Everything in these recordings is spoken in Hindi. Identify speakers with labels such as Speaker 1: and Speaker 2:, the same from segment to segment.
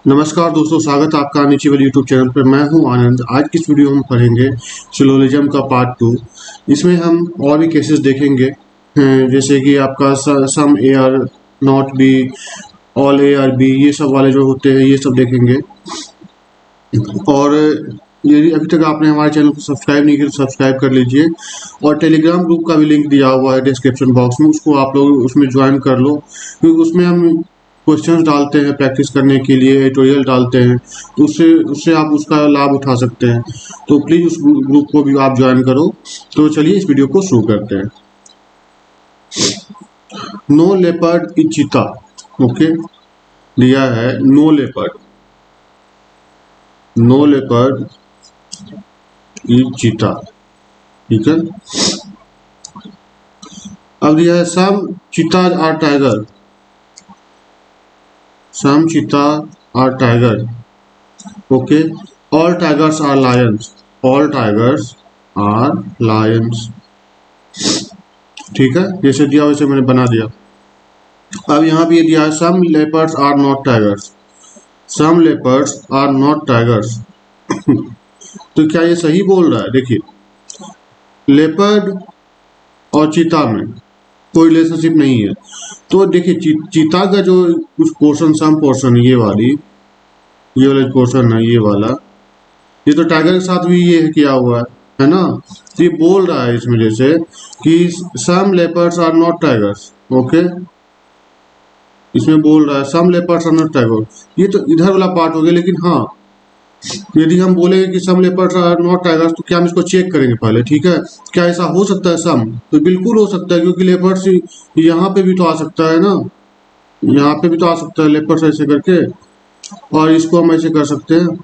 Speaker 1: नमस्कार दोस्तों, स्वागत है आपका अनिचिवल यूट्यूब चैनल पर। मैं हूं आनंद। आज की इस वीडियो में हम पढ़ेंगे सिलोजिज्म का पार्ट 2। इसमें हम और भी केसेस देखेंगे, जैसे कि आपका some A are not B, all A are B, ये सब वाले जो होते हैं ये सब देखेंगे। और यदि अभी तक आपने हमारे चैनल को सब्सक्राइब नहीं किया तो सब्सक्राइब कर लीजिए, और टेलीग्राम ग्रुप का भी लिंक दिया हुआ है डिस्क्रिप्शन बॉक्स में, उसको आप लोग उसमें ज्वाइन कर लो, क्योंकि उसमें हम क्वेश्चंस डालते हैं प्रैक्टिस करने के लिए, एडिटोरियल डालते हैं, तो उससे उससे आप उसका लाभ उठा सकते हैं। तो प्लीज़ उस ग्रुप को भी आप ज्वाइन करो। तो चलिए इस वीडियो को शुरू करते हैं। No leopard is cheetah. Okay, दिया है no leopard, no leopard is cheetah, ठीक है। अब दिया है सम चीताज are tiger, some cheetah are tiger, okay. All tigers are lions, all tigers are lions, ठीक है। जैसे दिया वैसे मैंने बना दिया। अब यहाँ भी ये दिया है some leopards are not tigers, some leopards are not tigers. तो क्या ये सही बोल रहा है? देखिए, लेपर्ड और चीता में कोई रिलेशनशिप नहीं है। तो देखिए चीता का जो कुछ पोर्शन, सम पोर्शन, ये वाला पोर्शन है, ये वाला, ये तो टाइगर के साथ भी ये किया हुआ है ना। तो ये बोल रहा है इसमें जैसे कि some leopards are not tigers, okay. इसमें बोल रहा है some leopards are not tiger, ये तो इधर वाला पार्ट हो गया। लेकिन हाँ, यदि हम बोलेंगे कि some leopards are not tigers, तो क्या हम इसको चेक करेंगे पहले, ठीक है। क्या ऐसा हो सकता है सम? तो बिल्कुल हो सकता है, क्योंकि लेपर्ड्स यहाँ पे भी तो आ सकता है ना, यहाँ पे भी तो आ सकता है लेपर्ड्स ऐसे करके, और इसको हम ऐसे कर सकते हैं।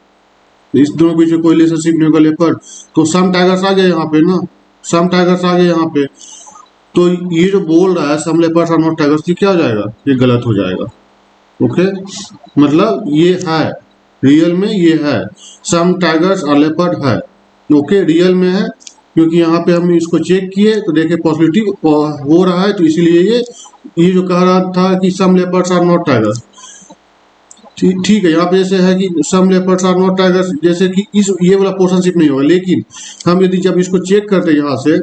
Speaker 1: इस दोनों के बीच में कोई रिलेशनशिप नहीं होगा लेपर्ड, तो सम टाइगर्स आ गए यहाँ पे ना, सम टाइगर्स आ गए यहाँ पे। तो ये जो बोल रहा है some leopards are not tigers, ये क्या हो जाएगा? ये गलत हो जाएगा, ओके। मतलब ये है, रियल में ये है, सम टाइगर्स आर लेपर्ड है, ओके, रियल में है। क्योंकि यहाँ पे हम इसको चेक किए तो देखे पॉजिटिव हो रहा है, तो इसीलिए ये जो कह रहा था कि some leopards are not tigers, ठीक है। यहाँ पे जैसे है कि some leopards are not tigers, जैसे कि इस ये वाला पोर्शनशिप नहीं होगा। लेकिन हम यदि जब इसको चेक करते हैं यहाँ से,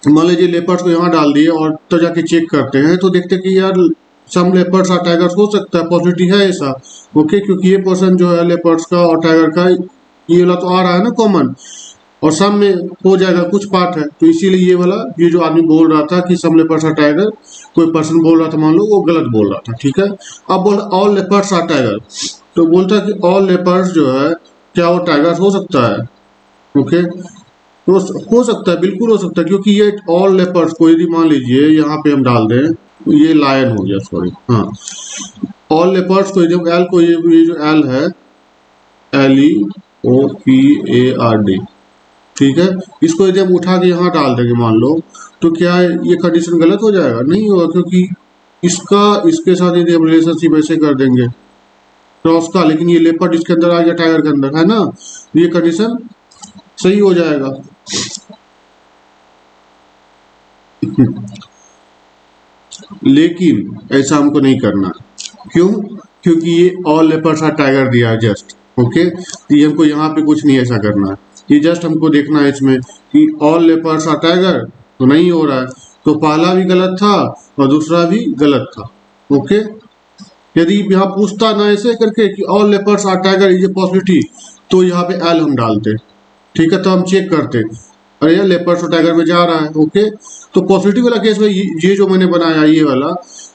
Speaker 1: मान लीजिए लेपर्ड्स को यहाँ डाल दिए और तो जाके चेक करते हैं, तो देखते कि यार सम लेपर्ड्स आर टाइगर्स हो सकता है, पॉसिबिलिटी है ऐसा, ओके। क्योंकि ये पोर्शन जो है लेपर्ड्स का और टाइगर का, ये वाला तो आ रहा है ना कॉमन, और सम में हो जाएगा, कुछ पार्ट है, तो इसीलिए ये वाला, ये जो आदमी बोल रहा था कि सम लेपर्ड्स आर टाइगर, कोई पर्सन बोल रहा था मान लो, वो गलत बोल रहा था, ठीक है। अब बोल ऑल लेपर्ड्स आर टाइगर, तो बोलता है कि ऑल लेपर्ड्स जो है, क्या वो टाइगर्स हो सकता है? ओके, तो हो सकता है, बिल्कुल हो सकता है, क्योंकि ये ऑल लेपर्ड्स को यदि मान लीजिए यहाँ पे हम डाल दें, ये लायन हो गया, सॉरी, हाँ। ऑल लेपर्ड्स को जब एल को, ये जो एल है, LEOPARD, ठीक है, इसको यदि हम उठा के यहाँ डाल देंगे मान लो, तो क्या ये कंडीशन गलत हो जाएगा? नहीं होगा, क्योंकि इसका इसके साथ यदि हम रिलेशनशिप ऐसे कर देंगे क्रॉस का, लेकिन ये लेपर्ड इसके अंदर आ गया टाइगर के अंदर, है ना, ये कंडीशन सही हो जाएगा। लेकिन ऐसा हमको नहीं करना। क्यों? क्योंकि ये ऑल लेपर्ड्स आर टाइगर दिया है जस्ट, ओके। तो ये हमको यहाँ पे कुछ नहीं ऐसा करना है, ये जस्ट हमको देखना है इसमें कि ऑल लेपर्ड्स आर टाइगर, तो नहीं हो रहा है, तो पहला भी गलत था और दूसरा भी गलत था, ओके। यदि यहाँ पूछता ना ऐसे करके कि all leopards are tiger is a possibility, तो यहाँ पे एल हम डालते, ठीक है, तो हम चेक करते, अरे यार लेपर्ड्स और टाइगर में जा रहा है, ओके। तो पॉजिटिव वाला केस में ये जो मैंने बनाया ये वाला,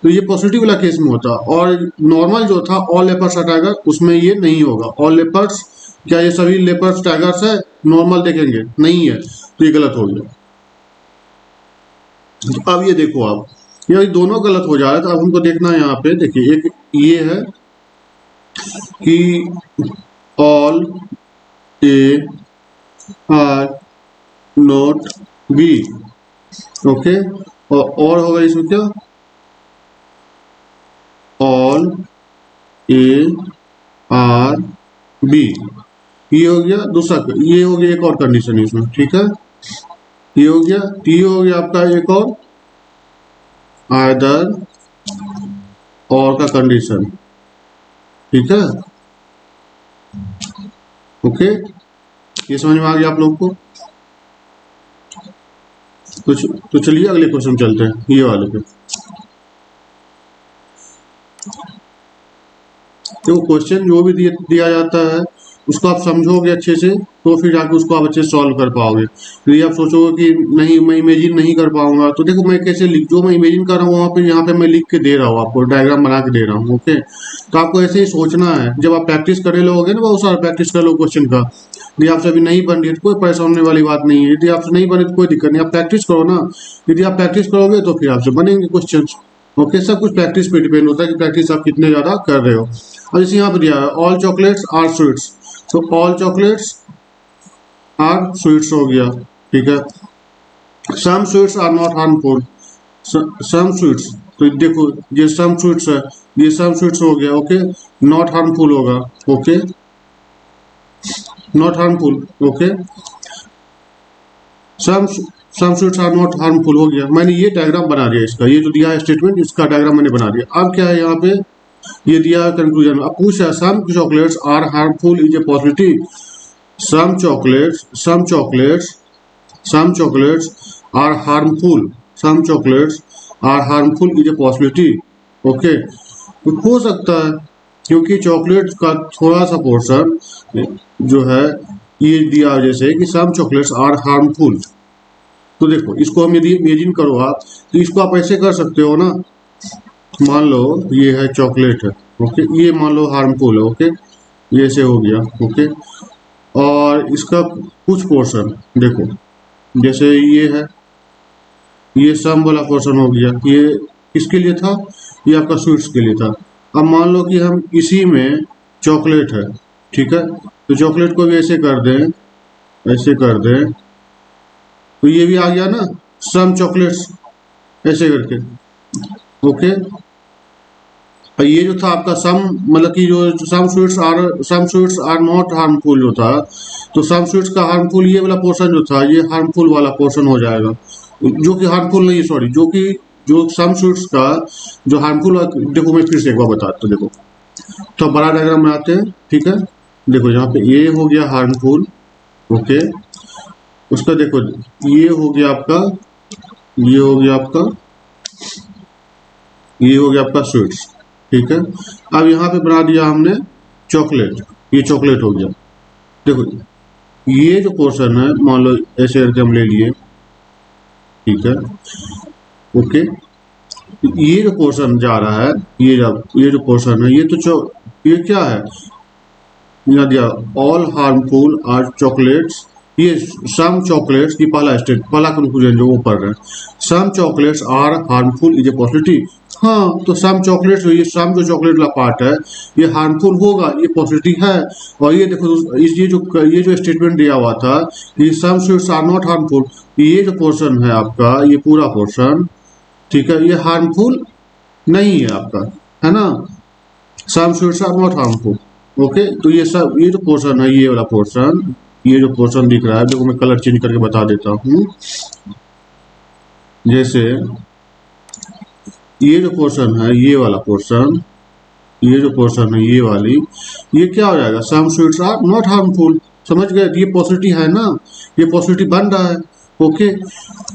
Speaker 1: तो ये पॉजिटिव वाला केस में होता, और नॉर्मल जो था ऑल लेपर्ड्स और टाइगर, उसमें ये नहीं होगा। ऑल लेपर्ड्स, क्या ये सभी लेपर्ड्स टाइगर्स है? नॉर्मल देखेंगे नहीं है, तो ये गलत हो गया। तो अब ये देखो आप, ये दोनों गलत हो जा रहा है, तो अब हमको देखना है यहाँ पे, देखिए एक ये है कि all A are not B, okay. और होगा इसमें क्या? ऑल ए आर बी, ये हो गया दूसरा, ये हो गया एक और कंडीशन इसमें, ठीक है, ये हो गया, ये हो गया आपका एक और आइदर और का कंडीशन, ठीक है। ओके, ये समझ में आ गया आप लोग को? तो चलिए अगले क्वेश्चन चलते हैं, ये वाले पे। तो क्वेश्चन जो भी दिया जाता है उसको आप समझोगे अच्छे से तो फिर जाके उसको आप अच्छे से सॉल्व कर पाओगे। यदि आप सोचोगे कि नहीं मैं इमेजिन नहीं कर पाऊंगा, तो देखो मैं कैसे लिख, जो मैं इमेजिन कर रहा हूँ वहाँ पे यहाँ पे मैं लिख के दे रहा हूँ, आपको डायग्राम बना के दे रहा हूँ। ओके, तो आपको ऐसे ही सोचना है। जब आप प्रैक्टिस करने लगोगे ना, बहुत सारा प्रैक्टिस कर लो क्वेश्चन का। यदि आपसे अभी नहीं बन रही है तो कोई परेशान होने वाली बात नहीं है। यदि आपसे नहीं बने तो कोई दिक्कत नहीं, आप प्रैक्टिस करो ना। यदि आप प्रैक्टिस करोगे तो फिर आपसे बनेंगे क्वेश्चन। ओके, सब कुछ प्रैक्टिस पे डिपेंड होता है कि प्रैक्टिस आप कितने ज़्यादा कर रहे हो। और जैसे यहाँ पे दिया है ऑल चॉकलेट्स आर स्वीट्स, तो ऑल चॉकलेट्स आर स्वीट्स हो गया, ठीक है। Some sweets are not harmful, some sweets, तो देखो ये सम स्वीट्स है, ये सम स्वीट्स हो गया। ओके, नॉट हार्मफुल होगा। Okay, not harmful. Okay, some some sweets are not harmful हो गया। मैंने ये डायग्राम बना दिया इसका, ये जो दिया है स्टेटमेंट, इसका डायग्राम मैंने बना दिया। अब क्या है यहाँ पे, ये दिया है कंक्लूजन। अब पूछ है some chocolates are harmful is a possibility, some chocolates are harmful, some chocolates are harmful is a possibility। Okay, तो हो सकता है, क्योंकि चॉकलेट का थोड़ा सा पोर्शन जो है ये दिया, जैसे कि सम चॉकलेट्स आर हार्मफुल। तो देखो इसको हम यदि इमेजिन करो आप, तो इसको आप ऐसे कर सकते हो ना, मान लो ये है चॉकलेट है। ओके, ये मान लो हार्मफुल है। ओके, ये ऐसे हो गया। ओके, और इसका कुछ पोर्शन देखो, जैसे ये है, ये सम वाला पोर्शन हो गया, ये किसके लिए था, ये आपका स्वीट्स के लिए था। अब मान लो कि हम इसी में चॉकलेट है, ठीक है, तो चॉकलेट को भी ऐसे कर दें, ऐसे कर दें, तो ये भी आ गया ना सम चॉकलेट्स, ऐसे करके। ओके, और ये जो था आपका सम, मतलब कि जो some sweets are not harmful जो था, तो सम स्वीट्स का हार्मफुल ये वाला पोर्शन जो था, ये हार्मफुल वाला पोर्शन हो जाएगा, जो कि हार्मफुल नहीं, सॉरी, जो सम स्वीट्स का जो हार्मफुल। देखो मैं फिर से एक बार बताता हूँ, देखो तो बड़ा डायग्राम बनाते हैं, ठीक है। देखो यहाँ पे ये हो गया हार्मफुल। ओके, उसका देखो ये हो गया आपका, ये हो गया आपका, ये हो गया आपका स्वीट्स, ठीक है। अब यहाँ पे बना दिया हमने चॉकलेट, ये चॉकलेट हो गया। देखो ये जो पोर्शन है, मान लो ऐसे करके हम ले लिए, ठीक है। ओके, ये जो पोर्शन जा रहा है, ये जो पोर्शन है, ये तो ये क्या है, यहाँ दिया ऑल हार्मफुल आर चॉकलेट्स, ये सम चॉकलेट्स की पहला स्टेट, पहला कंक्लूजन जो वो पढ़ रहे हैं, some chocolates are harmful is a possibility. हाँ, तो सम चॉकलेट्स, ये सम जो चॉकलेट वाला पार्ट है ये हार्मफुल होगा, ये पॉसिबिलिटी है। और ये देखो ये जो स्टेटमेंट दिया हुआ था, ये some sweets are not harmful, ये जो पोर्शन है आपका, ये पूरा पोर्शन, ठीक है, ये हार्मफुल नहीं है आपका, है ना। Some sweets are not harmful. Okay, तो ये सब, ये जो पोर्शन है, ये वाला पोर्शन, ये जो पोर्शन दिख रहा है, देखो मैं कलर चेंज करके बता देता हूँ। जैसे ये जो पोर्शन है, ये वाला पोर्शन, ये जो पोर्शन है, ये वाली, ये क्या हो जाएगा, some sweets are not harmful. समझ गए, ये पॉसिबिलिटी है ना, ये पॉसिबिलिटी बन रहा है। ओके,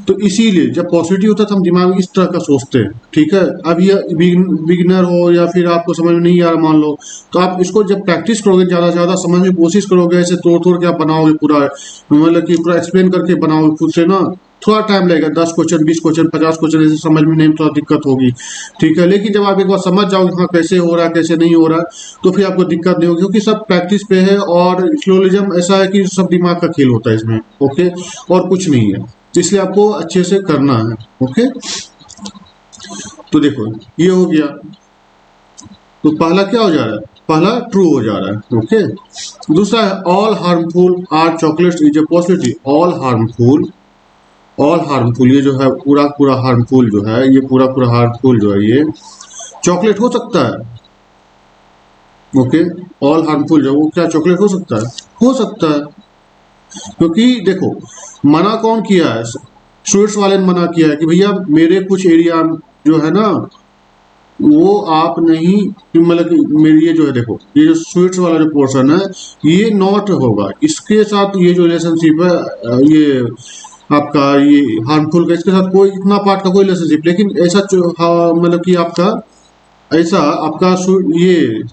Speaker 1: तो इसीलिए जब पॉसिबिलिटी होता है तो हम दिमाग में इस तरह का सोचते हैं, ठीक है। अब ये बिगिनर हो या फिर आपको समझ में नहीं आ रहा मान लो, तो आप इसको जब प्रैक्टिस करोगे, ज़्यादा से ज़्यादा समझने की कोशिश करोगे, ऐसे तोड़ तोड़ के आप बनाओगे पूरा, मतलब कि पूरा एक्सप्लेन करके बनाओगे खुद से ना, थोड़ा टाइम लगेगा, 10 क्वेश्चन, 20 क्वेश्चन, 50 क्वेश्चन, ऐसे समझ में नहीं थोड़ा दिक्कत होगी, ठीक है। लेकिन जब आप एक बार समझ जाओगे हाँ कैसे हो रहा है कैसे नहीं हो रहा है, तो फिर आपको दिक्कत नहीं होगी, क्योंकि सब प्रैक्टिस पे है। और स्लोलिज्म ऐसा है कि सब दिमाग का खेल होता है इसमें। ओके, और कुछ नहीं है, इसलिए आपको अच्छे से करना है। ओके, तो देखो ये हो गया, तो पहला क्या हो जा रहा है, पहला ट्रू हो जा रहा है। ओके, दूसरा है all harmful are chocolates is a possibility, all harmful, ये जो है पूरा पूरा हार्मफुल जो है, ये पूरा पूरा हार्मफुल जो है, ये चॉकलेट हो सकता है। ओके, ऑल हार्मफुल जो, वो क्या चॉकलेट हो सकता है, हो सकता है, क्योंकि देखो मना कौन किया है, स्वीट्स वाले ने मना किया है कि भैया मेरे कुछ एरिया जो है ना, वो आप नहीं, मतलब कि मेरी ये जो है देखो, ये जो स्वीट्स वाला जो पोर्शन है ये नॉट होगा, इसके साथ ये जो रिलेशनशिप है ये आपका ये हार्मफुल का, इसके साथ कोई इतना पार्ट का कोई रिलेशनशिप, लेकिन ऐसा मतलब कि आपका ऐसा आपका ये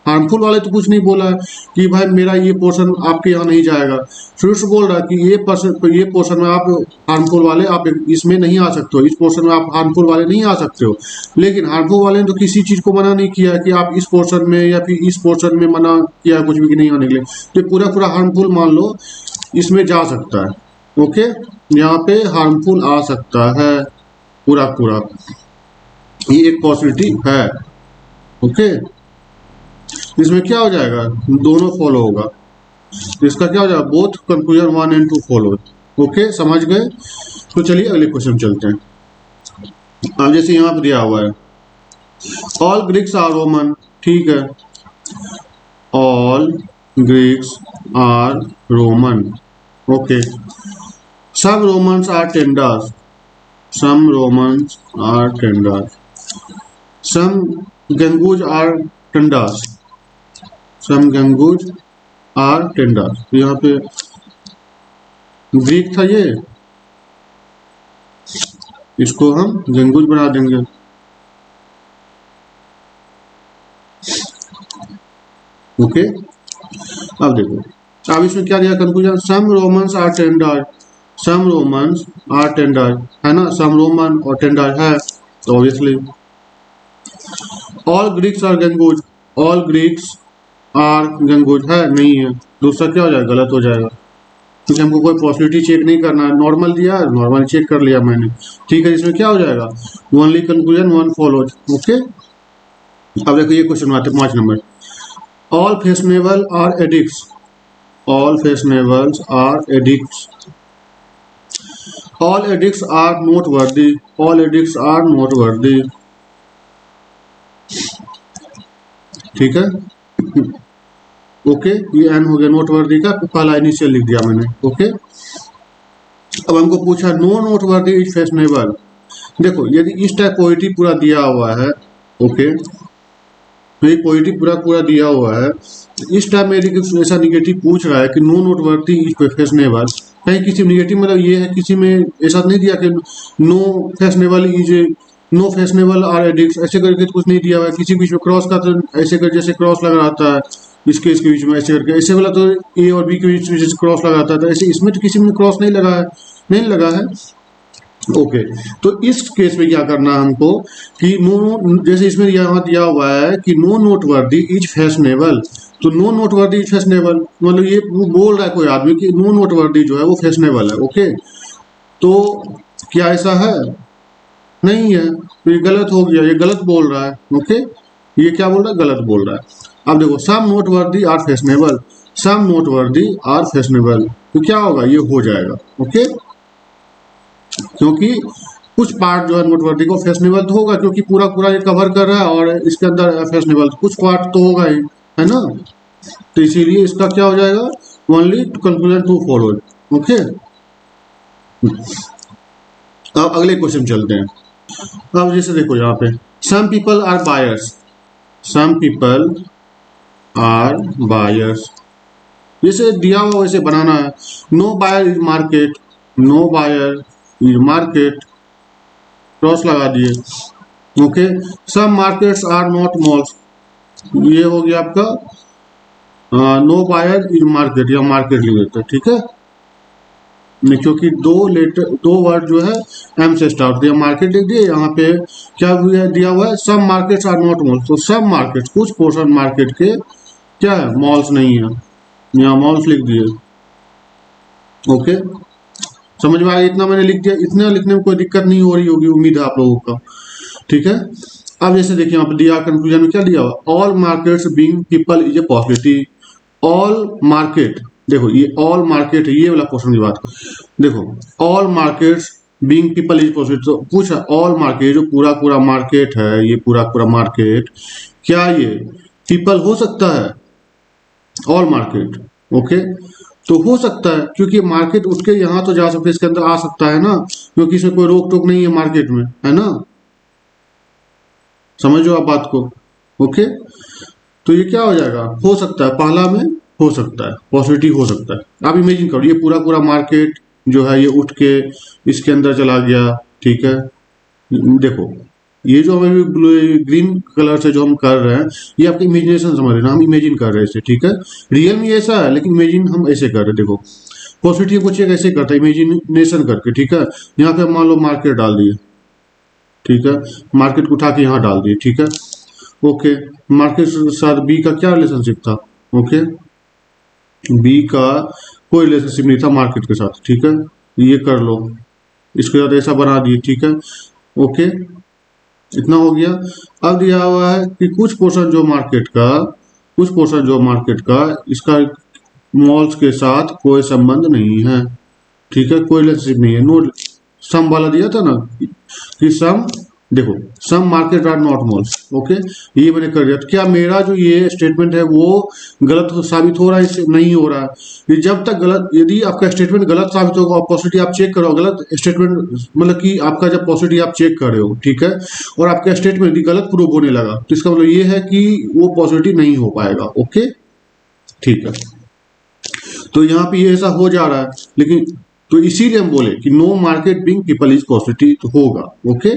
Speaker 1: हार्मफुल वाले तो कुछ नहीं बोला है कि भाई मेरा ये पोर्शन आपके यहाँ नहीं जाएगा। फ्रूट्स बोल रहा है कि ये पोर्शन में आप हार्मफुल वाले आप इसमें नहीं आ सकते हो, इस पोर्शन में आप हार्मफुल वाले नहीं आ सकते हो। लेकिन हार्मफुल वाले ने तो किसी चीज़ को मना नहीं किया कि आप इस पोर्शन में या फिर इस पोर्शन में मना किया कुछ भी नहीं आने के लिए, तो पूरा पूरा हार्मफुल मान लो इसमें जा सकता है। ओके, यहाँ पे हार्मफुल आ सकता है पूरा पूरा, ये एक पॉसिबिलिटी है। ओके, इसमें क्या हो जाएगा, दोनों फॉलो होगा, तो इसका क्या हो जाएगा, both conclusion 1 and 2 follow. Okay, समझ गए। तो चलिए अगले क्वेश्चन चलते हैं। अब जैसे यहाँ पर दिया हुआ है ऑल ग्रीक्स आर रोमन, ठीक है, all Greeks are Roman. Okay, some Romans are tenders, some Romans are tenders, some gangus are tenders, some gangus are tenders. तो यहाँ पे ग्रीक था ये, इसको हम गंगूज बना देंगे। ओके, अब देखो, अब इसमें क्या दिया conclusion, some Romans are tender, some Romans are tender है ना, सम रोमन और टेंडर है, तो ऑब्वियसली ऑल ग्रीक्स आर गंगूज, ऑल ग्रीक्स आर गंगूज है नहीं है, दूसरा क्या हो जाएगा, गलत हो जाएगा, क्योंकि हमको कोई पॉसिबिलिटी चेक नहीं करना है, नॉर्मल दिया है, नॉर्मल चेक कर लिया मैंने, ठीक है। इसमें क्या हो जाएगा, ओनली कंक्लूजन 1 फॉलोज। ओके, अब देखो ये क्वेश्चन आते हैं 5 number, all fashionable are addicts, all fashionables are addicts, all addicts are not worthy, all addicts are not worthy, ठीक है। ओके, ये एन हो गया नोटवर्दी का, पहला इनिशियल लिख दिया मैंने। ओके, अब हमको पूछा नो नोटवर्दी इज फैशनेबल। देखो यदि इस टाइप पोइट्री पूरा दिया हुआ है, ओके, तो ये पोइट्री पूरा पूरा दिया हुआ है, इस टाइप में यदि ऐसा निगेटिव पूछ रहा है कि नो नोटवर्दी इज फैशनेबल, कहीं किसी निगेटिव मतलब ये है, किसी में ऐसा नहीं दिया कि no fashionable is, no fashionable are addicts, ऐसे करके कुछ नहीं दिया हुआ है, किसी बीच में क्रॉस का तो ऐसे कर, जैसे क्रॉस लगा रहता है इसके बीच में ऐसे करके, ऐसे वाला तो ए और बी के बीच में जैसे क्रॉस लगाता है, तो ऐसे इसमें तो किसी में क्रॉस नहीं लगा है, नहीं लगा है। ओके, तो इस केस में क्या करना है हमको कि नो, जैसे इसमें यहाँ दिया हुआ है कि नो नोटवर्दी इज फैशनेबल, तो नो नोटवर्दी इज फैशनेबल मतलब ये बोल रहा है कोई आदमी कि नो नोटवर्दी जो है वो फैशनेबल है। ओके, तो क्या ऐसा है, नहीं है, तो ये गलत हो गया, ये गलत बोल रहा है। ओके, ये क्या बोल रहा है, गलत बोल रहा है। अब देखो some not worthy are fashionable, some not worthy are fashionable, तो क्या होगा, ये हो जाएगा। ओके, क्योंकि कुछ पार्ट जो है नोटवर्दी को फैशनेबल तो होगा, क्योंकि पूरा पूरा ये कवर कर रहा है और इसके अंदर फैशनेबल तो कुछ पार्ट तो होगा ही, है ना, तो इसीलिए इसका क्या हो जाएगा, ओनली कंक्लूजन 2 फॉलोड। ओके, अब अगले क्वेश्चन चलते हैं। अब जैसे देखो यहाँ पे some people are buyers, some people are buyers, जैसे दिया हुआ वैसे बनाना है। No buyer is market, no buyer is market, cross लगा दिए। Okay, some markets are not malls, ये हो गया आपका नो बायर इज मार्केट या मार्केट लिख देते हैं, ठीक है, क्योंकि दो वर्ड जो है एम से स्टार्ट दिया, मार्केट लिख दिए, यहाँ पे क्या दिया हुआ है, सब मार्केट्स आर नॉट मॉल्स, तो सब मार्केट कुछ पोर्शन मार्केट के क्या है, मॉल्स नहीं है, यहाँ मॉल्स लिख दिए। ओके, समझ में आया, इतना मैंने लिख दिया, इतना लिखने में कोई दिक्कत नहीं हो रही होगी, उम्मीद है आप लोगों का, ठीक है। अब जैसे देखिए यहाँ पे दिया कंक्लूजन में क्या दिया हुआ, all markets being people is a possibility, all market, देखो ये ऑल मार्केट है, ये वाला क्वेश्चन की बात देखो, all markets being people is possibility, तो पूछा ऑल मार्केट, जो पूरा पूरा मार्केट है, ये पूरा पूरा मार्केट क्या ये पीपल हो सकता है, ऑल मार्केट। ओके, तो हो सकता है, क्योंकि मार्केट उठ के यहाँ तो जा सकते, इसके अंदर आ सकता है ना, क्योंकि इसमें कोई रोक टोक नहीं है मार्केट में, है ना। समझो आप बात को। ओके, तो ये क्या हो जाएगा, हो सकता है पहला में हो सकता है पॉसिटिव हो सकता है। आप इमेजिन करो ये पूरा पूरा मार्केट जो है ये उठ के इसके अंदर चला गया, ठीक है। देखो ये जो हमें ग्रीन कलर से जो हम कर रहे हैं ये आपकी इमेजिनेशन समझ रहे हैं, हम इमेजिन कर रहे हैं इसे, ठीक है। रियल में ऐसा है लेकिन इमेजिन हम ऐसे कर रहे हैं। देखो पॉजिटिव को चेक ऐसे करता है इमेजिनेशन करके, ठीक है। यहाँ पे मान लो मार्केट डाल दिए, ठीक है, मार्केट को उठा के यहाँ डाल दिए, ठीक है। ओके, मार्केट के साथ बी का क्या रिलेशनशिप था, ओके, बी का कोई रिलेशनशिप नहीं था मार्केट के साथ, ठीक है। ये कर लो, इसके साथ ऐसा बना दिए, ठीक है। ओके, इतना हो गया। अब दिया हुआ है कि कुछ पोर्शन जो मार्केट का, कुछ पोर्शन जो मार्केट का इसका मॉल्स के साथ कोई संबंध नहीं है, ठीक है, कोई रिलेशनशिप नहीं है। नो, सम वाला दिया था ना कि सम, देखो some market are not malls, okay, ये मैंने कर दिया। तो क्या मेरा जो ये स्टेटमेंट है वो गलत साबित हो रहा है, इससे नहीं हो रहा है। ये जब तक गलत, यदि आपका स्टेटमेंट गलत साबित होगा और पॉजिटिव आप चेक करो, गलत स्टेटमेंट मतलब कि आपका जब पॉजिटिव आप चेक कर रहे हो, ठीक है, और आपका स्टेटमेंट यदि गलत प्रूव होने लगा तो इसका मतलब ये है कि वो पॉजिटिव नहीं हो पाएगा, ओके, ठीक है। तो यहाँ पे ये ऐसा हो जा रहा है, लेकिन तो इसीलिए हम बोले कि no market being people is positive तो होगा, ओके,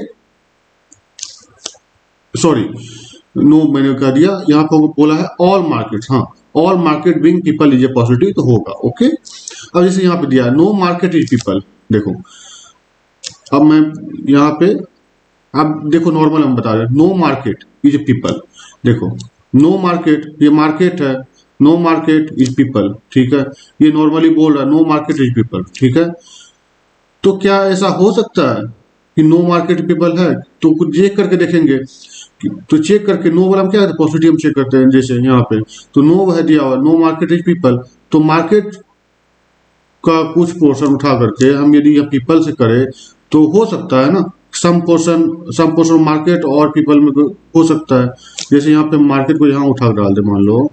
Speaker 1: सॉरी नो मैंने कह दिया, यहाँ पर बोला है ऑल मार्केट, हाँ, all market being people is a positive तो होगा, ओके। अब जैसे यहाँ पे दिया नो मार्केट इज पीपल, देखो अब मैं यहाँ पे, अब देखो नॉर्मल हम बता रहे हैं no market is a people, देखो नो मार्केट ये मार्केट है, नो मार्केट इज पीपल, ठीक है, ये नॉर्मली बोल रहा है नो मार्केट इज पीपल, ठीक है। तो क्या ऐसा हो सकता है कि नो मार्केट पीपल है, तो कुछ चेक करके देखेंगे तो चेक करके नो वाला हम क्या करते हैं पॉजिटिव हम चेक करते हैं, जैसे यहाँ पे तो नो है दिया हुआ नो मार्केट इज पीपल, तो मार्केट का कुछ पोर्शन उठा करके हम यदि यहाँ पीपल से करें तो हो सकता है ना, सम पोर्शन मार्केट और पीपल में हो सकता है। जैसे यहाँ पे मार्केट को यहाँ उठा कर डाल दे, मान लो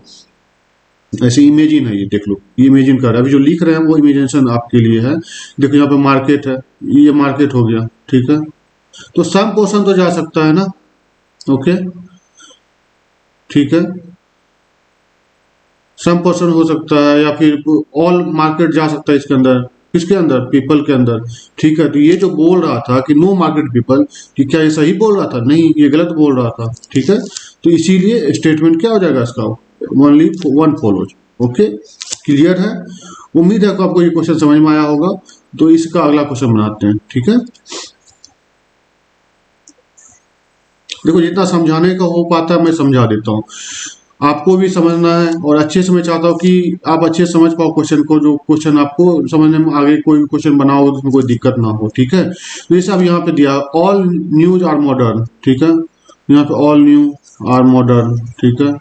Speaker 1: ऐसे इमेजिन है, ये देख लो ये इमेजिन कर रहा है, अभी जो लिख रहे हैं वो इमेजिनेशन आपके लिए है। देखो यहाँ पे मार्केट है, ये मार्केट हो गया, ठीक है, तो सम पोर्शन तो जा सकता है ना, ओके, ठीक है, सम पर्सन हो सकता है या फिर ऑल मार्केट जा सकता है इसके अंदर, किसके अंदर, पीपल के अंदर, ठीक है। तो ये जो बोल रहा था कि नो मार्केट पीपल, कि क्या ये सही बोल रहा था, नहीं ये गलत बोल रहा था, ठीक है। तो इसीलिए स्टेटमेंट क्या हो जाएगा इसका, only one follows, okay, clear है। उम्मीद है कि आपको ये क्वेश्चन समझ में आया होगा। तो इसका अगला क्वेश्चन बनाते हैं, ठीक है। देखो जितना समझाने का हो पाता है मैं समझा देता हूँ, आपको भी समझना है और अच्छे से मैं चाहता हूँ कि आप अच्छे से समझ पाओ क्वेश्चन को, जो क्वेश्चन आपको समझने में आगे कोई क्वेश्चन बनाओ उसमें कोई दिक्कत ना हो, ठीक है। तो जैसे अब यहाँ पे दिया ऑल न्यूज आर मॉडर्न, ठीक है, यहाँ पे ऑल न्यू आर मॉडर्न, ठीक है,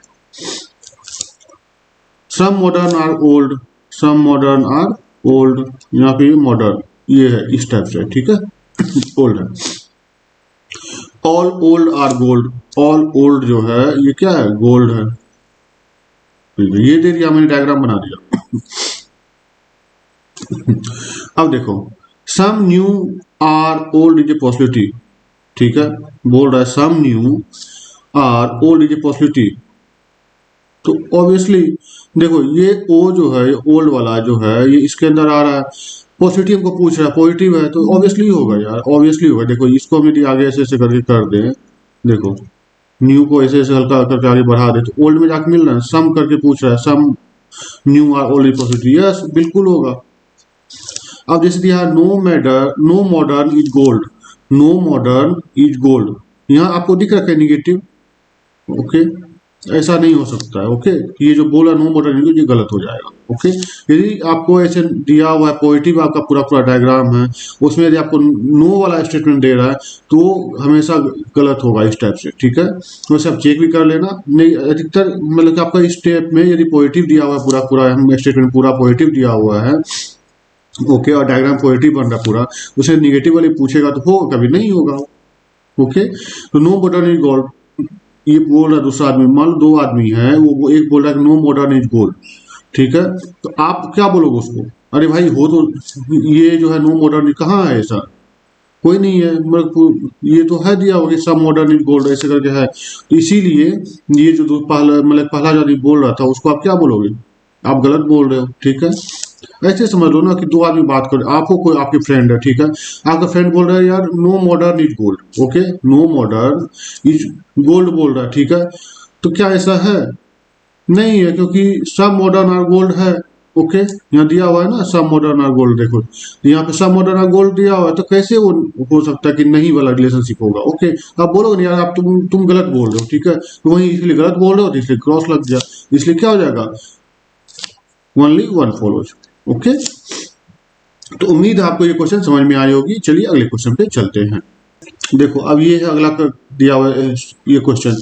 Speaker 1: some modern are old, some modern are old, यहाँ पे मॉडर्न ये है इस टाइप से, ठीक है, ओल्ड है। All old are gold, all old जो है ये क्या है, गोल्ड है, ये दे दिया मैंने, डायग्राम बना दिया। अब देखो some new are old is a possibility, ठीक है, बोल रहा है some new are old is a possibility, तो ऑब्वियसली देखो ये ओ जो है ओल्ड वाला जो है ये इसके अंदर आ रहा है, पॉजिटिव को पूछ रहा है, पॉजिटिव है तो ऑब्वियसली होगा यार, ऑब्वियसली होगा। देखो इसको हम यदि आगे ऐसे ऐसे करके कर दें, देखो न्यू को ऐसे ऐसे हल्का करके आगे बढ़ा दे तो ओल्ड में जाके मिल रहा है, सम करके पूछ रहा है, some new are old positive, yes बिल्कुल होगा। अब जैसे दिया no modern is gold, no modern is gold, यहाँ आपको दिख रखा है निगेटिव, ओके, ऐसा नहीं हो सकता है, ओके, ये जो बोला नो मॉडर्न ये गलत हो जाएगा, ओके। यदि आपको ऐसे दिया हुआ है पॉजिटिव आपका पूरा पूरा डायग्राम है, उसमें यदि आपको नो वाला स्टेटमेंट दे रहा है तो हमेशा गलत होगा इस टाइप से, ठीक है। तो वैसे आप चेक भी कर लेना, नहीं अधिकतर मतलब कि आपका इस स्टेप में यदि पॉजिटिव दिया हुआ है पूरा पूरा स्टेटमेंट पूरा पॉजिटिव दिया हुआ है, ओके, और डायग्राम पॉजिटिव बन रहा पूरा, उसे निगेटिव वाली पूछेगा तो होगा, कभी नहीं होगा, ओके। तो नो मॉडर्न इज गोल्ड, ये बोल रहा है दूसरा आदमी, मान लो दो आदमी है, वो एक बोल रहा है कि नो मॉडर्न इज गोल्ड, ठीक है, तो आप क्या बोलोगे उसको, अरे भाई हो तो ये जो है नो मॉडर्न कहाँ है ऐसा, कोई नहीं है, मतलब ये तो है दिया होगा सब मॉडर्न इज गोल्ड ऐसे करके है, तो इसीलिए ये जो पहला मतलब पहला जो आदमी बोल रहा था उसको आप क्या बोलोगे, आप गलत बोल रहे हो, ठीक है। ऐसे समझ लो ना कि दो आदमी बात कर, आपको कोई आपके फ्रेंड है, ठीक है, आपका फ्रेंड बोल रहा है यार no modern is gold, okay, no modern is gold बोल रहा है, ठीक है, तो क्या ऐसा है, नहीं है, क्योंकि सब मॉडर्न आर गोल्ड है, ओके, यहाँ दिया हुआ है ना सब मॉडर्न आर गोल्ड, देखो यहाँ पे सब मॉडर्न आर गोल्ड दिया हुआ है, तो कैसे वो हो सकता है कि नहीं वाला रिलेशनशिप होगा, ओके, आप बोलोगे नहीं यार आप तुम गलत बोल रहे हो, ठीक है, तो वही इसलिए गलत बोल रहे हो तो इसलिए क्रॉस लग गया, इसलिए क्या हो जाएगा, ओनली वन फॉलोज, ओके। तो उम्मीद है आपको ये क्वेश्चन समझ में आई होगी, चलिए अगले क्वेश्चन पे चलते हैं। देखो अब ये है अगला दिया हुआ है ये क्वेश्चन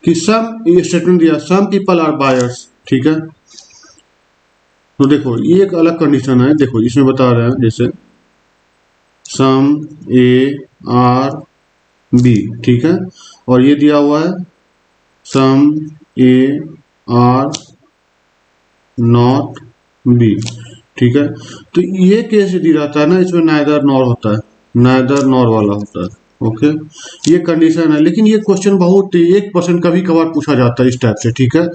Speaker 1: कि सम, ये स्टेटमेंट दिया सम पीपल आर बायर्स, ठीक है, तो देखो ये एक अलग कंडीशन है, देखो इसमें बता रहे हैं जैसे सम ए आर बी, ठीक है, और ये दिया हुआ है सम ए आर नॉट बी, ठीक है, तो ये केस यदि रहता है ना इसमें नाइदर नॉर होता है, नाइदर नॉर वाला होता है, ओके, ये कंडीशन है, लेकिन ये क्वेश्चन बहुत 1% कभी कभार पूछा जाता है इस टाइप से, ठीक है,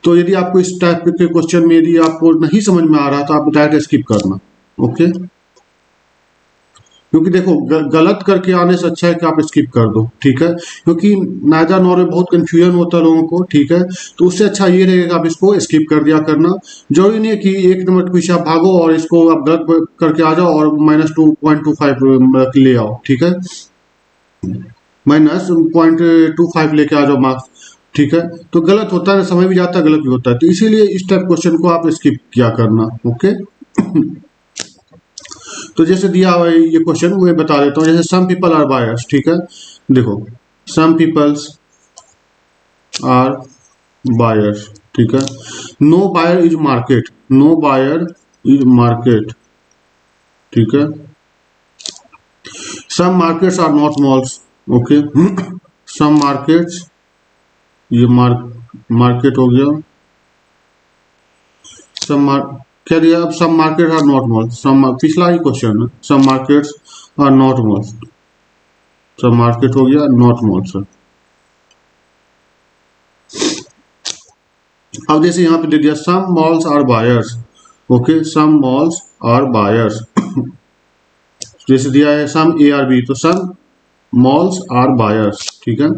Speaker 1: तो यदि आपको इस टाइप के क्वेश्चन में यदि आपको नहीं समझ में आ रहा तो आप डायरेक्ट स्किप करना, ओके, क्योंकि देखो गलत करके आने से अच्छा है कि आप स्किप कर दो, ठीक है, क्योंकि नाइदर नॉर में बहुत कंफ्यूजन होता है लोगों को, ठीक है, तो उससे अच्छा ये रहेगा कि आप इसको स्किप कर दिया करना, जरूरी नहीं है कि 1 नंबर के पीछे आप भागो और इसको आप गलत करके आ जाओ और -2.25 ले आओ, ठीक है, -0.25 लेके आ जाओ मार्क्स, ठीक है, तो गलत होता है, समय भी जाता है, गलत भी होता है, तो इसीलिए इस टाइप क्वेश्चन को आप स्किप किया करना, ओके। तो जैसे दिया हुआ है ये क्वेश्चन मैं बता देता हूँ, जैसे सम पीपल आर बायर्स, ठीक है, देखो सम पीपल्स आर बायर्स, ठीक है, no buyer is market, no buyer is market, ठीक है, some markets are not malls, okay, some markets, ये मार्केट हो गया, सम क्या दिया अब, some market are not malls, some पिछला ही क्वेश्चन है, some markets are not malls, सब मार्केट हो गया नॉट मॉल्स। अब जैसे यहाँ पे दे दिया some malls are buyers, okay, some malls are buyers, जैसे दिया है सम ए आर बी, तो सम मॉल्स आर बायर्स, ठीक है,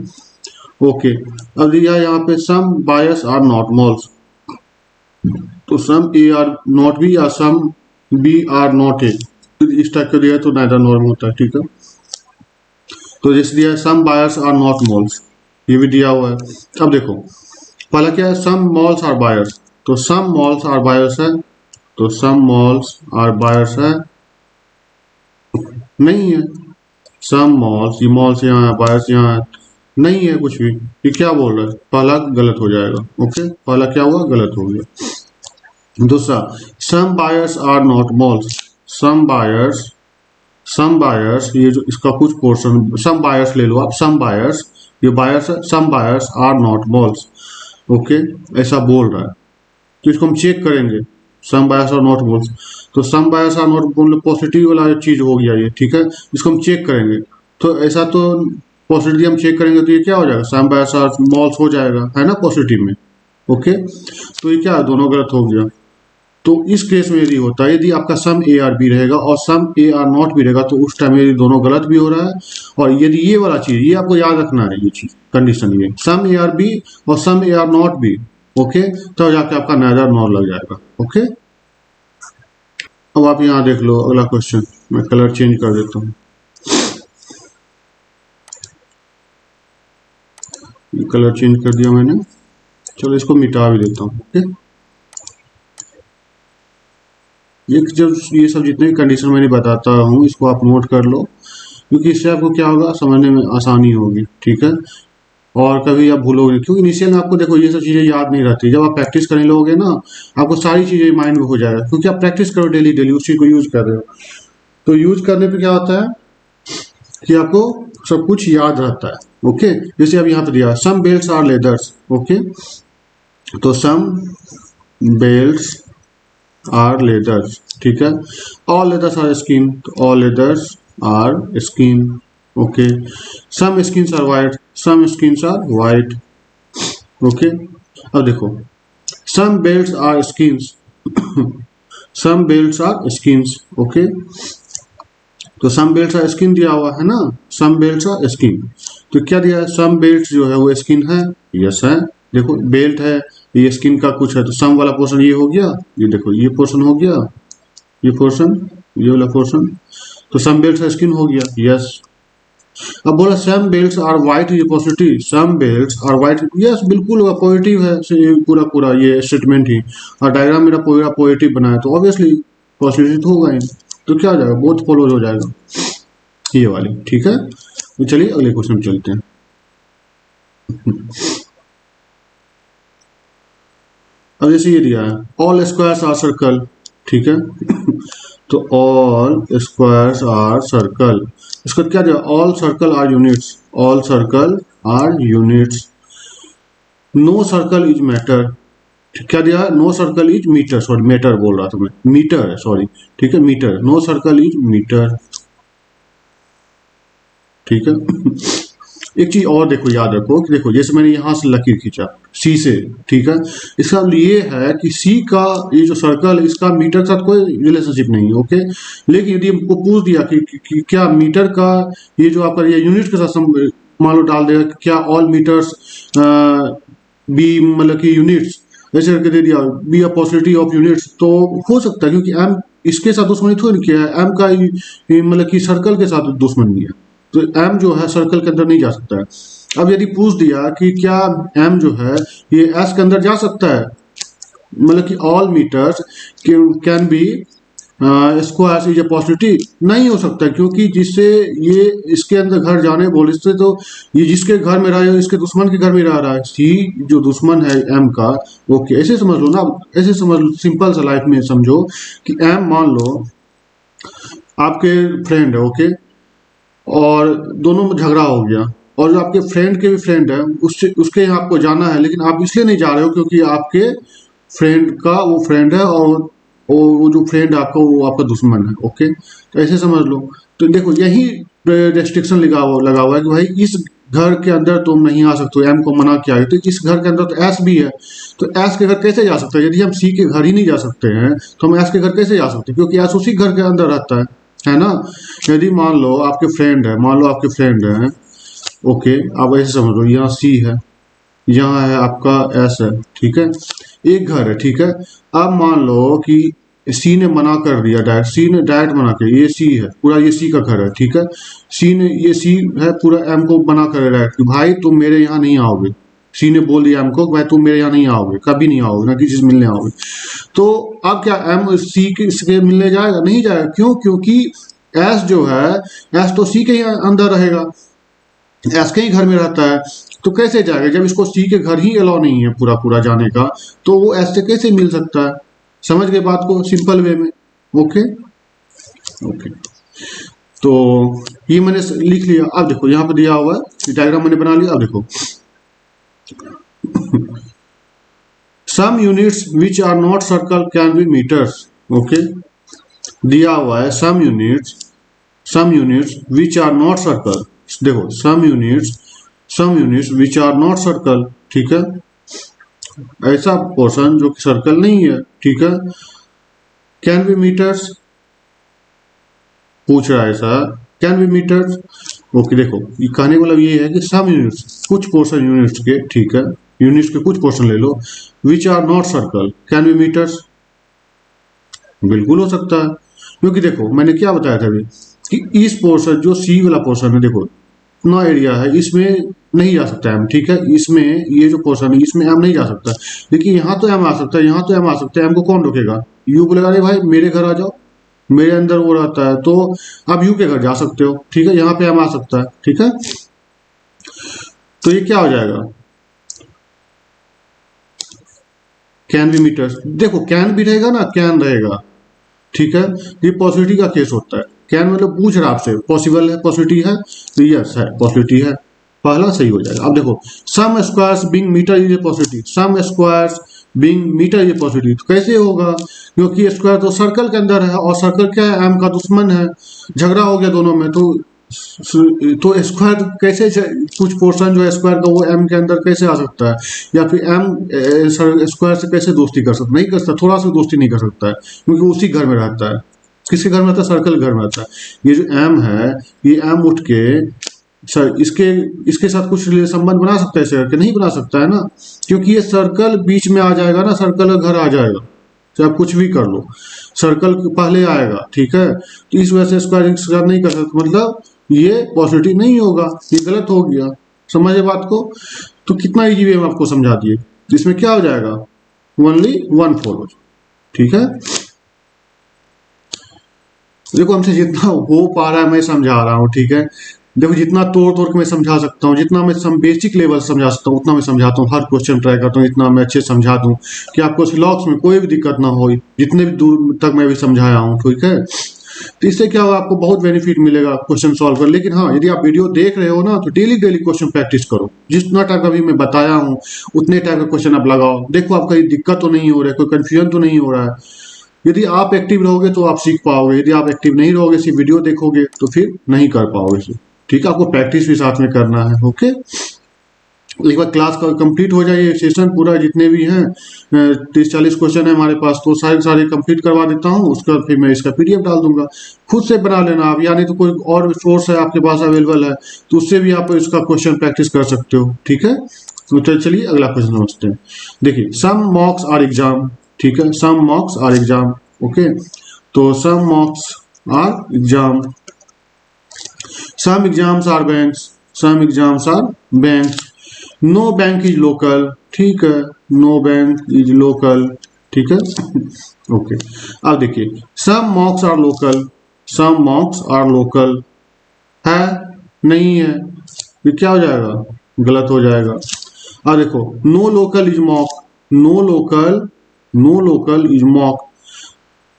Speaker 1: ओके, अब दिया है यहाँ पे some buyers are not malls, तो some A are not B या some B are not A, इस टाइप का दिया है तो नाइदर नॉर में होता है, ठीक है, तो जैसे दिया है some buyers are not malls, ये भी दिया हुआ है। अब देखो पहला क्या है, सम मॉल्स आर बायर्स, तो सम मॉल्स आर बायर्स है, तो सम मॉल्स आर बायर्स है, नहीं है, सम मॉल्स, ये मॉल्स यहाँ है, बायर्स यहाँ है, नहीं है कुछ भी, ये क्या बोल रहा है, पहला गलत हो जाएगा, ओके, पहला क्या हुआ, गलत हो गया। दूसरा some buyers are not malls, some buyers, some buyers, ये जो इसका कुछ पोर्शन, सम बायर्स ले लो आप, सम बायर्स, ये बायर्स है, some buyers are not malls, okay, ऐसा बोल रहा है, तो इसको हम चेक करेंगे, सम बायस और नॉट बोल्स, तो सम बायस और नॉट बोल पॉजिटिव वाला चीज हो गया ये, ठीक है, इसको हम चेक करेंगे, तो ऐसा तो पॉजिटिव हम चेक करेंगे तो ये क्या हो जाएगा, सम बायस और मॉल्स हो जाएगा, है ना, पॉजिटिव में, ओके, तो ये क्या दोनों गलत हो गया। तो इस केस में यदि होता है, यदि आपका सम ए आर बी रहेगा और सम ए आर नॉट भी रहेगा, तो उस टाइम यदि दोनों गलत भी हो रहा है, और यदि ये वाला चीज, ये आपको याद रखना है, ये चीज कंडीशन, ये सम ए आर बी और some A are not B, okay, तो जाके आपका नाइदर नॉर लग जाएगा, ओके। अब आप यहाँ देख लो अगला क्वेश्चन, मैं कलर चेंज कर देता हूँ, कलर चेंज कर दिया मैंने, चलो इसको मिटा भी देता हूँ, ओके, ये जब ये सब जितने भी कंडीशन मैंने बताता हूँ इसको आप नोट कर लो, क्योंकि इससे आपको क्या होगा, समझने में आसानी होगी, ठीक है, और कभी आप भूलोगे, क्योंकि इनिशियल में आपको देखो ये सब चीज़ें याद नहीं रहती, जब आप प्रैक्टिस करने लगोगे ना आपको सारी चीज़ें माइंड में हो जाएगा, क्योंकि आप प्रैक्टिस करो डेली डेली उस चीज़ को यूज कर रहे हो, तो यूज करने पे क्या होता है कि आपको सब कुछ याद रहता है, ओके। जैसे अब यहाँ पे दिया सम बेल्ट्स आर लेदर्स, ओके, तो सम बेल्ट्स आर लेदर्स, ठीक है, ऑल लेदर्स आर स्किन, तो all leathers are skin. Okay, some skins are white, some skins are white. Okay, अब देखो some belts are skins, some belts are skins. Okay, तो सम बेल्ट्स आर स्किन दिया हुआ है ना, सम बेल्ट्स आर स्किन, तो क्या दिया है, सम बेल्ट्स जो है वो स्किन है, यस है। देखो बेल्ट है, ये स्किन का कुछ है, तो सम वाला पोर्शन ये हो गया, ये देखो ये पोर्शन हो गया, ये पोर्शन, ये वाला पोर्शन, तो सम बेल्ट्स स्किन हो गया, यस। अब बोला सम बेल्ट्स आर वाइट, ये positive, some belts are white, yes बिल्कुल पॉजिटिव है, ये पूरा पूरा ये स्टेटमेंट ही, और डायग्राम मेरा पूरा पॉजिटिव बना है, तो ऑब्वियसली पॉजिटिव तो होगा ही, तो क्या हो जाएगा, बोथ फॉलोज हो जाएगा, ये वाली, ठीक है। तो चलिए अगले क्वेश्चन में चलते हैं। अब जैसे ये दिया है ऑल स्क्वायर्स आर सर्कल, ठीक है, तो ऑल स्क्वायर्स आर सर्कल, इसका क्या दिया, all circle are units, all circle are units, no circle is matter, क्या दिया, no circle is metre, sorry metre बोल रहा था मैं, मीटर है सॉरी, ठीक है, metre, no circle is metre, ठीक है। एक चीज और देखो, याद रखो कि देखो जैसे मैंने यहां से लकीर खींचा सी से, ठीक है, इसका ये है कि सी का ये जो सर्कल, इसका मीटर के साथ कोई रिलेशनशिप नहीं है, ओके। लेकिन यदि हमको पूछ दिया कि क्या मीटर का ये जो आपका ये यूनिट के साथ मान लो डाल देगा, क्या ऑल मीटर्स बी मतलब कि यूनिट्स, ऐसे करके दे दिया be a possibility of units, तो हो सकता है, क्योंकि एम इसके साथ दुश्मनी थोड़ी किया है, एम का मतलब कि सर्कल के साथ दुश्मनी है, तो एम जो है सर्कल के अंदर नहीं जा सकता है। अब यदि पूछ दिया कि क्या एम जो है ये एस के अंदर जा सकता है, मतलब कि all metres can be squares is a possibility, नहीं हो सकता, क्योंकि जिससे ये इसके अंदर घर जाने बोले, इससे तो ये जिसके घर में रहा है इसके दुश्मन के घर में रह रहा है, सी जो दुश्मन है एम का, ओके ऐसे समझ लो ना, ऐसे समझ लो, सिंपल सा लाइफ में समझो कि एम मान लो आपके फ्रेंड है, ओके, और दोनों में झगड़ा हो गया, और जो आपके फ्रेंड के भी फ्रेंड है उससे उसके यहाँ आपको जाना है, लेकिन आप इसलिए नहीं जा रहे हो क्योंकि आपके फ्रेंड का वो फ्रेंड है, और वो जो फ्रेंड आपका वो आपका दुश्मन है, ओके, तो ऐसे समझ लो। तो देखो यही रेस्ट्रिक्शन लगा हुआ है कि भाई इस घर के अंदर तुम नहीं आ सकते हो, एम को मना किया है, तो इस घर के अंदर तो एस भी है, तो एस के घर कैसे जा सकते हैं, यदि हम सी के घर ही नहीं जा सकते हैं तो हम एस के घर कैसे जा सकते हैं, क्योंकि एस उसी घर के अंदर रहता है ना। यदि मान लो आपके फ्रेंड है, मान लो आपके फ्रेंड है, ओके, आप ऐसे समझ लो, यहाँ सी है, यहाँ है आपका एस है, ठीक है, एक घर है, ठीक है। अब मान लो कि सी ने मना कर दिया, डायरेक्ट सी ने डायरेक्ट मना कर, ये सी है पूरा, ये सी का घर है, ठीक है, सी ने, ये सी है पूरा, एम को मना कर डायरेक्ट कि भाई तुम मेरे यहाँ नहीं आओगे, सी ने बोल दिया एम को भाई तुम मेरे यहाँ नहीं आओगे, कभी नहीं आओगे, ना किसी से मिलने आओगे, तो अब क्या एम सी के मिलने जाएगा, नहीं जाएगा, क्यों, क्योंकि एस जो है, एस तो सी के ही अंदर रहेगा, एस के ही घर में रहता है, तो कैसे जाएगा, जब इसको सी के घर ही अलाउ नहीं है पूरा पूरा जाने का, तो वो एस से कैसे मिल सकता है, समझ गए बात को सिंपल वे में, ओके ओके। तो ये मैंने लिख लिया, अब देखो यहाँ पे दिया हुआ है, डायग्राम मैंने बना लिया, अब देखो some units which are not circle can be meters, okay, दिया हुआ है some units which are not circle, देखो some units which are not circle, ठीक है, ऐसा पोर्शन जो कि सर्कल नहीं है, ठीक है, कैन बी मीटर्स, पूछ रहा है ऐसा, कैन बी मीटर्स, ओके। देखो ये कहने का मतलब ये है कि सम यूनिट्स, कुछ पोर्शन यूनिट्स के, ठीक है, यूनिट्स के कुछ पोर्शन ले लो, which are not circle can be meters, बिल्कुल हो सकता है, क्योंकि देखो मैंने क्या बताया था अभी कि इस पोर्शन जो सी वाला पोर्शन है, देखो इतना एरिया है, इसमें नहीं जा सकता एम, ठीक है, इसमें ये जो पोर्शन है इसमें एम नहीं जा सकता, लेकिन यहाँ तो एम आ सकता है, यहाँ तो एम आ सकता है, एम को कौन रोकेगा, यू बोलेगा अरे भाई मेरे घर आ जाओ, मेरे अंदर वो रहता है, तो आप यू के घर जा सकते हो, ठीक है, यहाँ पे एम आ सकता है, ठीक है, तो ये क्या हो जाएगा, कैन बी मीटर्स, देखो कैन भी रहेगा ना, कैन रहेगा, ठीक है, ये पॉसिबिलिटी का केस होता है, कैन मतलब पूछ रहा आपसे, पॉसिबल है, पॉसिबिलिटी है, तो यस है, पॉसिबिलिटी है, पहला सही हो जाएगा। अब देखो some squares being meter is a possibility, some squares being meter ये पॉसिबिलिटी, तो कैसे होगा, क्योंकि स्क्वायर तो सर्कल के अंदर है और सर्कल क्या है, एम का दुश्मन है, झगड़ा हो गया दोनों में, तो स्क्वायर कैसे कुछ पोर्शन जो है स्क्वायर का वो एम के अंदर कैसे आ सकता है, या फिर एम स्क्वायर से कैसे दोस्ती कर सकता, नहीं कर सकता, थोड़ा सा दोस्ती नहीं कर सकता है, क्योंकि उसी घर में रहता है, किसके घर में रहता है, सर्कल घर में रहता है। ये जो एम है, ये एम उठ के सर इसके इसके साथ कुछ संबंध बना सकता है इसे करके, नहीं बना सकता है ना, क्योंकि ये सर्कल बीच में आ जाएगा ना, सर्कल का घर आ जाएगा, चाहे आप कुछ भी कर लो, सर्कल पहले आएगा, ठीक है, तो इस वजह से स्क्वायर नहीं कर सकते, मतलब ये पॉसिबिलिटी नहीं होगा, ये गलत हो गया, समझे बात को। तो कितना इजी वे में आपको समझा दिए, इसमें क्या हो जाएगा, ओनली 1/4, ठीक है। देखो हमसे जितना हो पा रहा है मैं समझा रहा हूँ, ठीक है, देखो जितना तोड़ तोड़ के मैं समझा सकता हूँ, जितना मैं बेसिक लेवल समझा सकता हूँ उतना मैं समझाता हूँ, हर क्वेश्चन ट्राई करता हूँ इतना मैं अच्छे समझा दूँ कि आपको सिलॉक्स में कोई भी दिक्कत ना हो, जितने भी दूर तक मैं भी समझाया हूँ, ठीक है। तो इससे क्या होगा, आपको बहुत बेनिफिट मिलेगा क्वेश्चन सॉल्व कर। लेकिन हाँ, यदि आप वीडियो देख रहे हो ना, तो डेली डेली क्वेश्चन प्रैक्टिस करो, जितना टाइप अभी मैं बताया हूँ उतने टाइप का क्वेश्चन आप लगाओ, देखो आपका ये दिक्कत तो नहीं हो रहा है, कोई कन्फ्यूजन तो नहीं हो रहा है। यदि आप एक्टिव रहोगे तो आप सीख पाओगे, यदि आप एक्टिव नहीं रहोगे, सिर्फ वीडियो देखोगे तो फिर नहीं कर पाओगे, ठीक है। आपको प्रैक्टिस भी साथ में करना है, ओके। एक बार क्लास का कंप्लीट हो जाए, सेशन पूरा जितने भी हैं 30-40 क्वेश्चन है हमारे पास, तो सारे कंप्लीट करवा देता हूँ, उसका फिर मैं इसका पीडीएफ डाल दूंगा, खुद से बना लेना आप, यानी तो कोई और सोर्स है आपके पास अवेलेबल है तो उससे भी आप इसका क्वेश्चन प्रैक्टिस कर सकते हो, ठीक है। तो चलिए अगला क्वेश्चन समझते हैं। देखिए, सम मॉक्स आर एग्जाम, ठीक है, some mocks are exam, okay. तो some mocks are exam, some exams are banks, some exams are banks, no bank is local, ठीक है, no bank is local, ठीक है, ओके। अब देखिए, some mocks are local, some mocks are local है, नहीं है, ये क्या हो जाएगा, गलत हो जाएगा। अब देखो, no local is mock, no local is mock,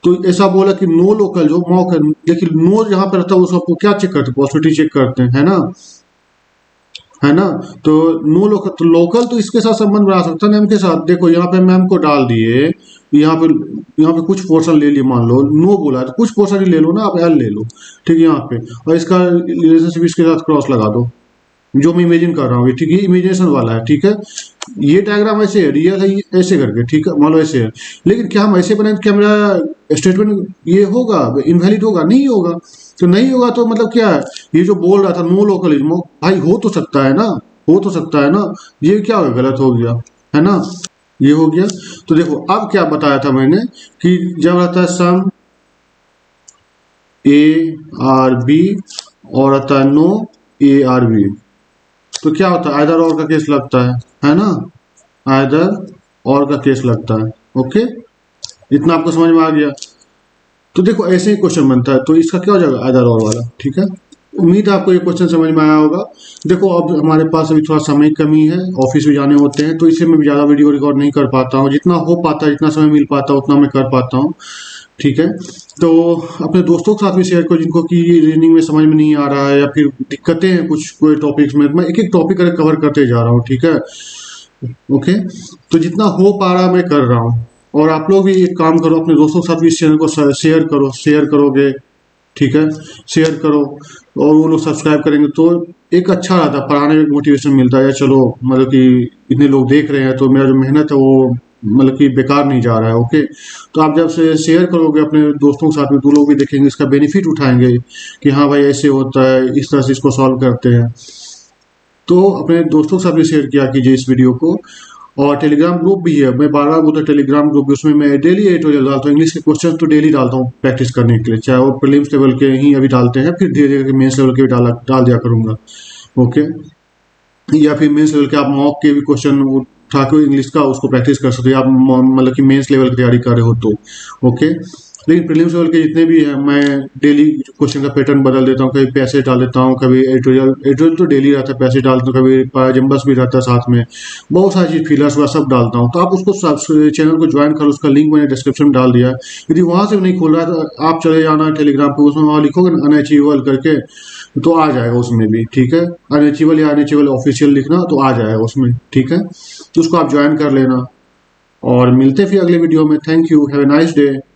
Speaker 1: तो ऐसा बोला कि नो लोकल जो मॉक है, लेकिन नो जहां पर रहता है उसको क्या चेक करते हैं, पॉसिबिलिटी चेक करते हैं, है ना। तो नो लोकल, तो लोकल तो इसके साथ संबंध बना सकता है मैम के साथ। देखो यहाँ पे मैम को डाल दिए, यहाँ पे कुछ पोर्शन ले लिए, मान लो नो बोला है तो कुछ पोर्शन ही ले लो ना, आप एल ले लो, ठीक है, यहाँ पे, और इसका रिलेशनशिप इसके साथ क्रॉस लगा दो, जो मैं इमेजिन कर रहा हूँ, ठीक है, इमेजिनेशन वाला है, ठीक है। ये डायग्राम ऐसे है, रियल है ऐसे करके, ठीक है, मान लो ऐसे है, लेकिन क्या हम ऐसे बनाए क्या मेरा स्टेटमेंट ये होगा, इनवैलिड होगा, नहीं होगा, तो नहीं होगा तो मतलब क्या है, ये जो बोल रहा था नो लोकलिज्म, भाई हो तो सकता है ना, हो तो सकता है ना, ये क्या हो गलत हो गया, है ना, ये हो गया। तो देखो अब क्या बताया था मैंने कि जब रहता है सम ए आर बी और रहता है नो ए आर बी, तो क्या होता है, आइदर और का केस लगता है ना, आइदर और का केस लगता है, ओके, इतना आपको समझ में आ गया। तो देखो ऐसे ही क्वेश्चन बनता है, तो इसका क्या हो जाएगा, आइदर और वाला, ठीक है। उम्मीद है आपको ये क्वेश्चन समझ में आया होगा। देखो अब हमारे पास अभी थोड़ा समय की कमी है, ऑफिस भी जाने होते हैं, तो इससे मैं ज़्यादा वीडियो रिकॉर्ड नहीं कर पाता हूँ, जितना हो पाता है, जितना समय मिल पाता है उतना मैं कर पाता हूँ, ठीक है। तो अपने दोस्तों के साथ भी शेयर करो जिनको कि रीजनिंग में समझ में नहीं आ रहा है या फिर दिक्कतें हैं कुछ कोई टॉपिक्स में, मैं एक एक टॉपिक कवर करते जा रहा हूँ, ठीक है, ओके। तो जितना हो पा रहा है मैं कर रहा हूँ, और आप लोग भी एक काम करो, अपने दोस्तों के साथ भी इस चैनल को शेयर करोगे, ठीक है, शेयर करो, और वो लोग सब्सक्राइब करेंगे तो एक अच्छा रहता है, पढ़ाने में मोटिवेशन मिलता है, चलो मतलब कि इतने लोग देख रहे हैं तो मेरा जो मेहनत है वो मतलब कि बेकार नहीं जा रहा है, ओके। तो आप जब से शेयर करोगे अपने दोस्तों के साथ में, तो लोग भी देखेंगे, इसका बेनिफिट उठाएंगे कि हाँ भाई ऐसे होता है, इस तरह से इसको सॉल्व करते हैं। तो अपने दोस्तों के साथ भी शेयर किया कीजिए इस वीडियो को। और टेलीग्राम ग्रुप भी है, मैं बार बार बोलता हूँ टेलीग्राम ग्रुप भी, उसमें मैं डेली एडिटोरियल डालता हूँ, इंग्लिश के क्वेश्चन तो डेली डालता हूँ प्रैक्टिस करने के लिए, चाहे वो प्रीलिम्स लेवल के ही अभी डालते हैं, फिर धीरे धीरे मेंस लेवल के भी डाल दिया करूँगा, ओके। या फिर मेंस लेवल के आप मॉक के भी क्वेश्चन उठा के इंग्लिश का उसको प्रैक्टिस कर सकते हो, आप मतलब कि मेंस लेवल की तैयारी कर रहे हो तो, ओके। लेकिन प्रीलिम्स लेवल के जितने भी हैं मैं डेली क्वेश्चन का पैटर्न बदल देता हूँ, कभी पैसेज डाल देता हूँ, कभी एडिटोरियल तो डेली रहता है, पैसेज डालता हूँ, कभी पैराजम्बस भी रहता है साथ में, बहुत सारी चीज़ फिलर्स वगैरह सब डालता हूँ। तो आप उसको चैनल को ज्वाइन करो, उसका लिंक मैंने डिस्क्रिप्शन में डाल दिया है। यदि वहाँ से भी नहीं खोल रहा है तो आप चले जाना टेलीग्राम पर, उसमें वहाँ लिखोगे अनअचीवेबल करके तो आ जाएगा उसमें भी, ठीक है, अनअचीवेबल या अनअचीवेबल ऑफिशियल लिखना तो आ जाएगा उसमें, ठीक है, तो उसको आप ज्वाइन कर लेना, और मिलते फिर अगले वीडियो में। Thank you, have a nice day.